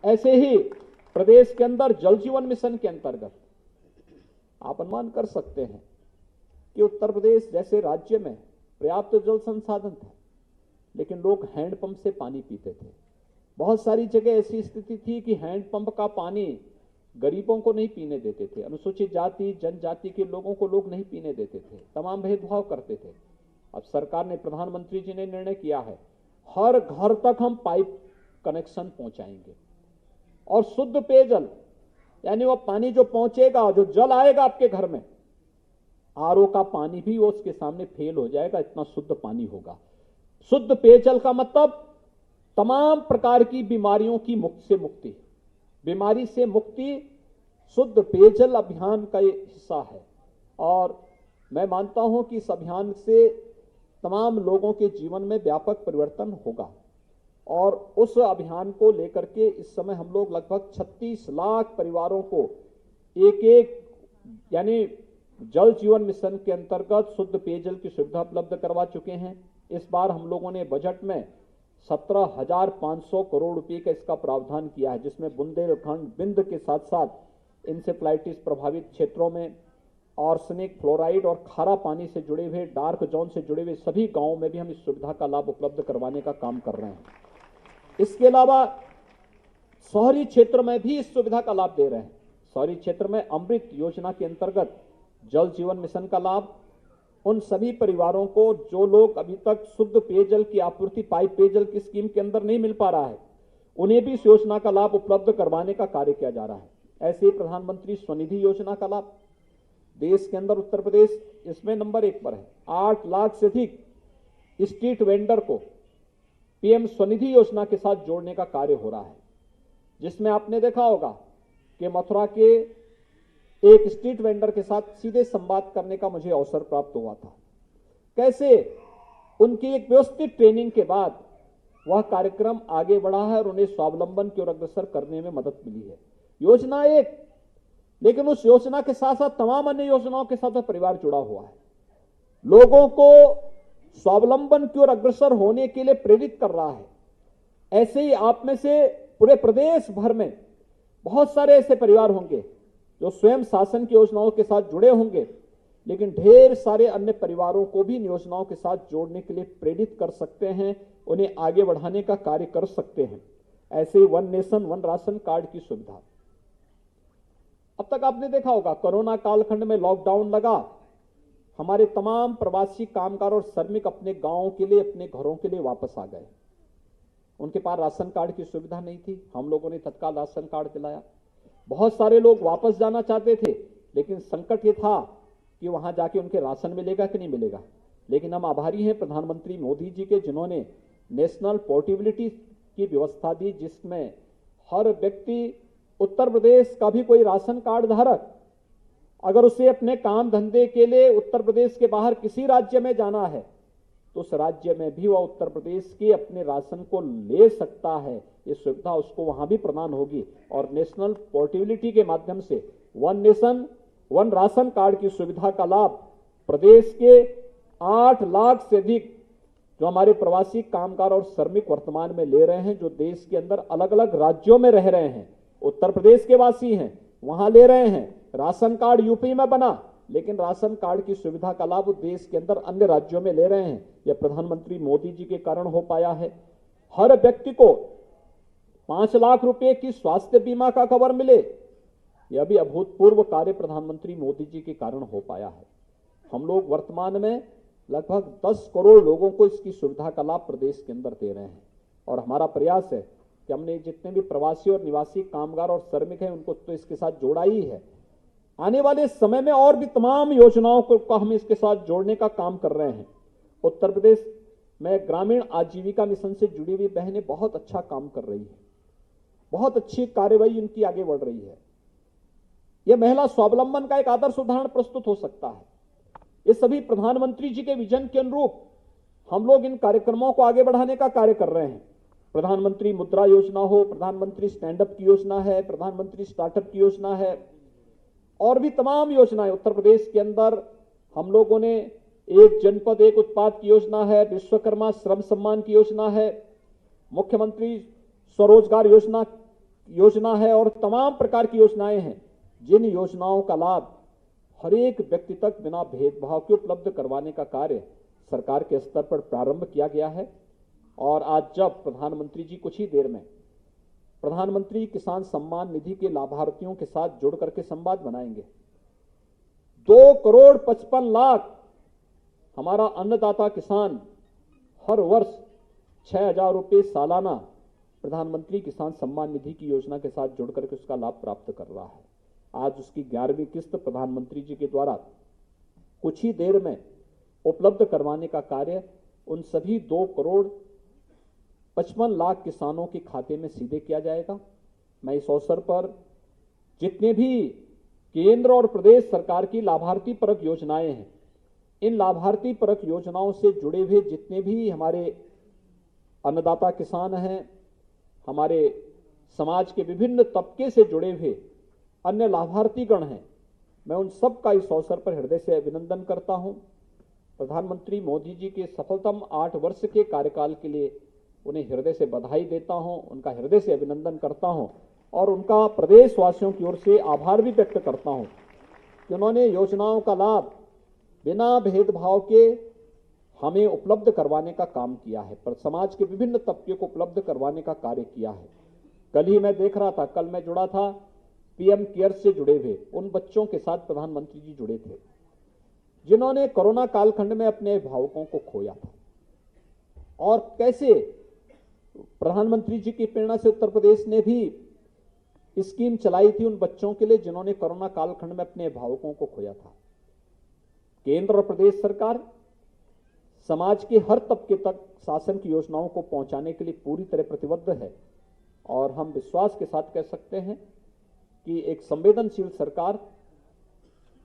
ऐसे ही प्रदेश के अंदर जल जीवन मिशन के अंतर्गत आप अनुमान कर सकते हैं कि उत्तर प्रदेश जैसे राज्य में पर्याप्त जल संसाधन था, लेकिन लोग हैंडपंप से पानी पीते थे। बहुत सारी जगह ऐसी स्थिति थी कि हैंडपंप का पानी गरीबों को नहीं पीने देते थे, अनुसूचित जाति जनजाति के लोगों को लोग नहीं पीने देते थे, तमाम भेदभाव करते थे। अब सरकार ने, प्रधानमंत्री जी ने निर्णय किया है, हर घर तक हम पाइप कनेक्शन पहुंचाएंगे और शुद्ध पेयजल, यानी वो पानी जो पहुंचेगा, जो जल आएगा आपके घर में, आरओ का पानी भी वो उसके सामने फेल हो जाएगा, इतना शुद्ध पानी होगा। शुद्ध पेयजल का मतलब तमाम प्रकार की बीमारियों की मुक्ति, बीमारी से मुक्ति शुद्ध पेयजल अभियान का हिस्सा है। और मैं मानता हूं कि इस अभियान से तमाम लोगों के जीवन में व्यापक परिवर्तन होगा। और उस अभियान को लेकर के इस समय हम लोग लगभग 36 लाख परिवारों को एक यानी जल जीवन मिशन के अंतर्गत शुद्ध पेयजल की सुविधा उपलब्ध करवा चुके हैं। इस बार हम लोगों ने बजट में 17,500 करोड़ रुपए का इसका प्रावधान किया है, जिसमें बुंदेलखंड, बिंद के साथ साथ इंसेफ्लाइटिस प्रभावित क्षेत्रों में आर्सेनिक, फ्लोराइड और खारा पानी से जुड़े हुए, डार्क जोन से जुड़े हुए सभी गांवों में भी हम इस सुविधा का लाभ उपलब्ध करवाने का काम कर रहे हैं। इसके अलावा शहरी क्षेत्र में भी इस सुविधा का लाभ दे रहे हैं। शहरी क्षेत्र में अमृत योजना के अंतर्गत जल जीवन मिशन का लाभ उन सभी परिवारों को जो लोग अभी तक शुद्ध पेयजल की आपूर्ति पाइप पेयजल की स्कीम के अंदर नहीं मिल पा रहा है, उन्हें भी इस योजना का लाभ उपलब्ध करवाने का कार्य किया जा रहा है। ऐसे ही प्रधानमंत्री स्वनिधि योजना का लाभ देश के अंदर उत्तर प्रदेश इसमें नंबर 1 पर है। 8 लाख से अधिक स्ट्रीट वेंडर को पीएम स्वनिधि योजना के साथ जोड़ने का कार्य हो रहा है, जिसमें आपने देखा होगा कि मथुरा के एक स्ट्रीट वेंडर के साथ सीधे संवाद करने का मुझे अवसर प्राप्त हुआ था। कैसे उनकी एक व्यवस्थित ट्रेनिंग के बाद वह कार्यक्रम आगे बढ़ा है और उन्हें स्वावलंबन की ओर अग्रसर करने में मदद मिली है। योजना एक, लेकिन उस योजना के साथ साथ तमाम अन्य योजनाओं के साथ परिवार जुड़ा हुआ है, लोगों को स्वावलंबन की ओर अग्रसर होने के लिए प्रेरित कर रहा है। ऐसे ही आप में से पूरे प्रदेश भर में बहुत सारे ऐसे परिवार होंगे जो स्वयं शासन की योजनाओं के साथ जुड़े होंगे, लेकिन ढेर सारे अन्य परिवारों को भी इन योजनाओं के साथ जोड़ने के लिए प्रेरित कर सकते हैं, उन्हें आगे बढ़ाने का कार्य कर सकते हैं। ऐसे ही one nation one ration card की सुविधा। अब तक आपने देखा होगा कोरोना कालखंड में लॉकडाउन लगा, हमारे तमाम प्रवासी कामगार और श्रमिक अपने गांवों के लिए, अपने घरों के लिए वापस आ गए। उनके पास राशन कार्ड की सुविधा नहीं थी, हम लोगों ने तत्काल राशन कार्ड दिलाया। बहुत सारे लोग वापस जाना चाहते थे, लेकिन संकट ये था कि वहां जाके उनके राशन मिलेगा कि नहीं मिलेगा। लेकिन हम आभारी हैं प्रधानमंत्री मोदी जी के, जिन्होंने नेशनल पोर्टेबिलिटी की व्यवस्था दी, जिसमें हर व्यक्ति, उत्तर प्रदेश का भी कोई राशन कार्ड धारक अगर उसे अपने काम धंधे के लिए उत्तर प्रदेश के बाहर किसी राज्य में जाना है तो उस राज्य में भी वह उत्तर प्रदेश के अपने राशन को ले सकता है। ये सुविधा उसको वहां भी प्रदान होगी। और नेशनल पोर्टेबिलिटी के माध्यम से one nation one ration card की सुविधा का लाभ प्रदेश के 8 लाख से अधिक जो हमारे प्रवासी कामगार और श्रमिक वर्तमान में ले रहे हैं, जो देश के अंदर अलग अलग राज्यों में रह रहे हैं, उत्तर प्रदेश के वासी हैं, वहां ले रहे हैं। राशन कार्ड यूपी में बना, लेकिन राशन कार्ड की सुविधा का लाभ देश के अंदर अन्य राज्यों में ले रहे हैं। यह प्रधानमंत्री मोदी जी के कारण हो पाया है। हर व्यक्ति को 5 लाख रुपए की स्वास्थ्य बीमा का कवर मिले, यह भी अभूतपूर्व कार्य प्रधानमंत्री मोदी जी के कारण हो पाया है। हम लोग वर्तमान में लगभग 10 करोड़ लोगों को इसकी सुविधा का लाभ प्रदेश के अंदर दे रहे हैं। और हमारा प्रयास है कि हमने जितने भी प्रवासी और निवासी कामगार और श्रमिक हैं, उनको तो इसके साथ जोड़ा ही है। आने वाले समय में और भी तमाम योजनाओं को हम इसके साथ जोड़ने का काम कर रहे हैं। उत्तर प्रदेश में ग्रामीण आजीविका मिशन से जुड़ी हुई बहनें बहुत अच्छा काम कर रही है, बहुत अच्छी कार्यवाही उनकी आगे बढ़ रही है। यह महिला स्वावलंबन का एक आदर्श उदाहरण प्रस्तुत हो सकता है। ये सभी प्रधानमंत्री जी के विजन के अनुरूप हम लोग इन कार्यक्रमों को आगे बढ़ाने का कार्य कर रहे हैं। प्रधानमंत्री मुद्रा योजना हो, प्रधानमंत्री स्टैंड अप की योजना है, प्रधानमंत्री स्टार्टअप की योजना है, और भी तमाम योजनाएं उत्तर प्रदेश के अंदर हम लोगों ने, एक जनपद एक उत्पाद की योजना है, विश्वकर्मा श्रम सम्मान की योजना है, मुख्यमंत्री स्वरोजगार योजना योजना है और तमाम प्रकार की योजनाएं हैं, जिन योजनाओं का लाभ हर एक व्यक्ति तक बिना भेदभाव के उपलब्ध करवाने का कार्य सरकार के स्तर पर प्रारंभ किया गया है। और आज जब प्रधानमंत्री जी कुछ ही देर में प्रधानमंत्री किसान सम्मान निधि के लाभार्थियों के साथ जुड़ करके संवाद बनाएंगे, 2,55,00,000 हमारा अन्नदाता किसान हर वर्ष 6,000 रुपये सालाना प्रधानमंत्री किसान सम्मान निधि की योजना के साथ जुड़ करके उसका लाभ प्राप्त कर रहा है। आज उसकी 11वीं किस्त प्रधानमंत्री जी के द्वारा कुछ ही देर में उपलब्ध करवाने का कार्य उन सभी 2,55,00,000 किसानों के खाते में सीधे किया जाएगा। मैं इस अवसर पर जितने भी केंद्र और प्रदेश सरकार की लाभार्थी परक योजनाएं हैं, इन लाभार्थी परक योजनाओं से जुड़े हुए जितने भी हमारे अन्नदाता किसान हैं, हमारे समाज के विभिन्न तबके से जुड़े हुए अन्य लाभार्थीगण हैं, मैं उन सब का इस अवसर पर हृदय से अभिनंदन करता हूं। प्रधानमंत्री मोदी जी के सफलतम 8 वर्ष के कार्यकाल के लिए उन्हें हृदय से बधाई देता हूं, उनका हृदय से अभिनंदन करता हूं और उनका प्रदेशवासियों की ओर से आभार भी व्यक्त करता हूं कि उन्होंने योजनाओं का लाभ बिना भेदभाव के हमें उपलब्ध करवाने का काम किया है, पर समाज के विभिन्न तबके को उपलब्ध करवाने का कार्य किया है। कल ही मैं देख रहा था, कल मैं जुड़ा था पीएम केयर से जुड़े हुए उन बच्चों के साथ प्रधानमंत्री जी जुड़े थे जिन्होंने कोरोना कालखंड में अपने अभिभावकों को खोया था, और कैसे प्रधानमंत्री जी की प्रेरणा से उत्तर प्रदेश ने भी स्कीम चलाई थी उन बच्चों के लिए जिन्होंने कोरोना कालखंड में अपने अभिभावकों को खोया था। केंद्र और प्रदेश सरकार समाज के हर तबके तक शासन की योजनाओं को पहुंचाने के लिए पूरी तरह प्रतिबद्ध है, और हम विश्वास के साथ कह सकते हैं कि एक संवेदनशील सरकार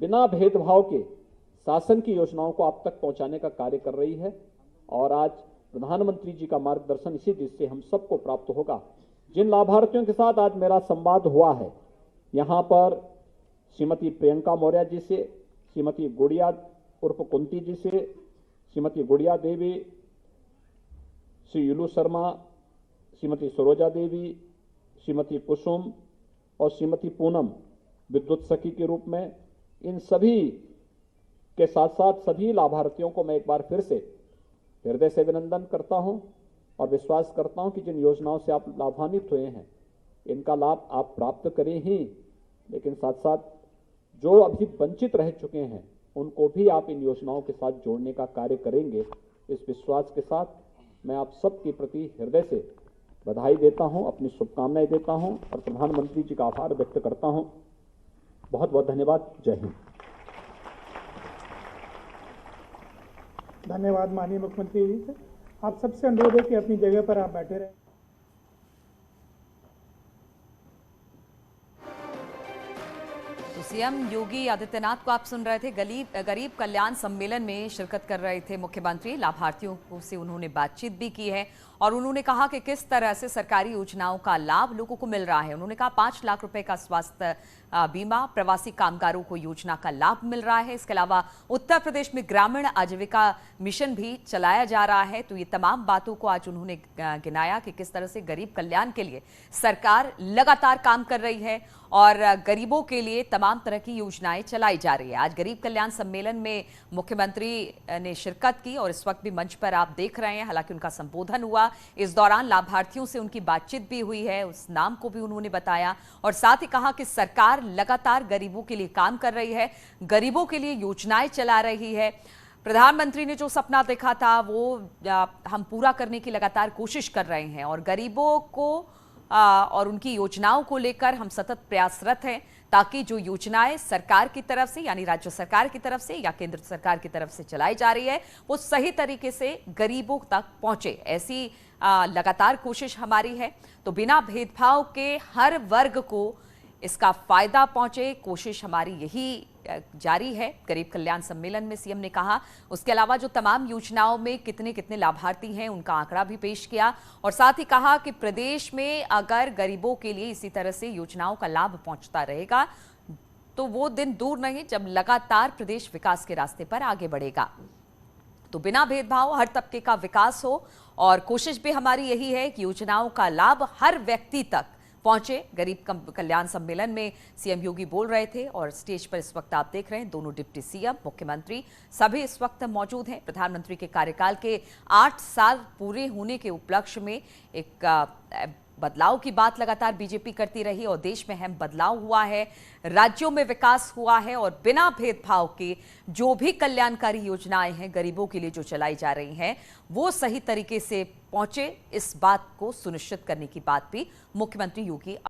बिना भेदभाव के शासन की योजनाओं को आप तक पहुंचाने का कार्य कर रही है। और आज प्रधानमंत्री जी का मार्गदर्शन इसी दिशा से हम सबको प्राप्त होगा। जिन लाभार्थियों के साथ आज मेरा संवाद हुआ है, यहाँ पर श्रीमती प्रियंका मौर्य जी से, श्रीमती गुड़िया उर्फ कुंती जी से, श्रीमती गुड़िया देवी, श्री युलू शर्मा, श्रीमती सरोजा देवी, श्रीमती कुसुम और श्रीमती पूनम विद्युत सखी के रूप में, इन सभी के साथ साथ सभी लाभार्थियों को मैं एक बार फिर से हृदय से अभिनंदन करता हूं और विश्वास करता हूं कि जिन योजनाओं से आप लाभान्वित हुए हैं इनका लाभ आप प्राप्त करें ही, लेकिन साथ साथ जो अभी वंचित रह चुके हैं उनको भी आप इन योजनाओं के साथ जोड़ने का कार्य करेंगे। इस विश्वास के साथ मैं आप सबके प्रति हृदय से बधाई देता हूं, अपनी शुभकामनाएं देता हूं और प्रधानमंत्री जी का आभार व्यक्त करता हूं। बहुत बहुत धन्यवाद। जय हिंद। धन्यवाद माननीय मुख्यमंत्री जी से। आप सबसे अनुरोध है कि अपनी जगह पर आप बैठे रहें। तो सीएम योगी आदित्यनाथ को आप सुन रहे थे। गरीब कल्याण सम्मेलन में शिरकत कर रहे थे मुख्यमंत्री। लाभार्थियों से उन्होंने बातचीत भी की है और उन्होंने कहा कि किस तरह से सरकारी योजनाओं का लाभ लोगों को मिल रहा है। उन्होंने कहा 5 लाख रुपए का स्वास्थ्य बीमा, प्रवासी कामगारों को योजना का लाभ मिल रहा है। इसके अलावा उत्तर प्रदेश में ग्रामीण आजीविका मिशन भी चलाया जा रहा है। तो ये तमाम बातों को आज उन्होंने गिनाया कि किस तरह से गरीब कल्याण के लिए सरकार लगातार काम कर रही है और गरीबों के लिए तमाम तरह की योजनाएं चलाई जा रही है। आज गरीब कल्याण सम्मेलन में मुख्यमंत्री ने शिरकत की और इस वक्त भी मंच पर आप देख रहे हैं, हालांकि उनका संबोधन हुआ। इस दौरान लाभार्थियों से उनकी बातचीत भी हुई है, उस नाम को भी उन्होंने बताया और साथ ही कहा कि सरकार लगातार गरीबों के लिए काम कर रही है, गरीबों के लिए योजनाएं चला रही है। प्रधानमंत्री ने जो सपना देखा था वो हम पूरा करने की लगातार कोशिश कर रहे हैं और गरीबों को और उनकी योजनाओं को लेकर हम सतत प्रयासरत हैं ताकि जो योजनाएं सरकार की तरफ से यानी राज्य सरकार की तरफ से या केंद्र सरकार की तरफ से चलाई जा रही है वो सही तरीके से गरीबों तक पहुंचे। ऐसी लगातार कोशिश हमारी है। तो बिना भेदभाव के हर वर्ग को इसका फायदा पहुंचे, कोशिश हमारी यही जारी है। गरीब कल्याण सम्मेलन में सीएम ने कहा। उसके अलावा जो तमाम योजनाओं में कितने कितने लाभार्थी हैं उनका आंकड़ा भी पेश किया और साथ ही कहा कि प्रदेश में अगर गरीबों के लिए इसी तरह से योजनाओं का लाभ पहुंचता रहेगा तो वो दिन दूर नहीं जब लगातार प्रदेश विकास के रास्ते पर आगे बढ़ेगा। तो बिना भेदभाव हर तबके का विकास हो और कोशिश भी हमारी यही है कि योजनाओं का लाभ हर व्यक्ति तक पहुंचे। गरीब कल्याण सम्मेलन में सीएम योगी बोल रहे थे और स्टेज पर इस वक्त आप देख रहे हैं दोनों डिप्टी सीएम, मुख्यमंत्री सभी इस वक्त मौजूद हैं। प्रधानमंत्री के कार्यकाल के 8 साल पूरे होने के उपलक्ष्य में एक बदलाव की बात लगातार बीजेपी करती रही और देश में अहम बदलाव हुआ है, राज्यों में विकास हुआ है और बिना भेदभाव के जो भी कल्याणकारी योजनाएं हैं गरीबों के लिए जो चलाई जा रही हैं वो सही तरीके से पहुंचे, इस बात को सुनिश्चित करने की बात भी मुख्यमंत्री योगी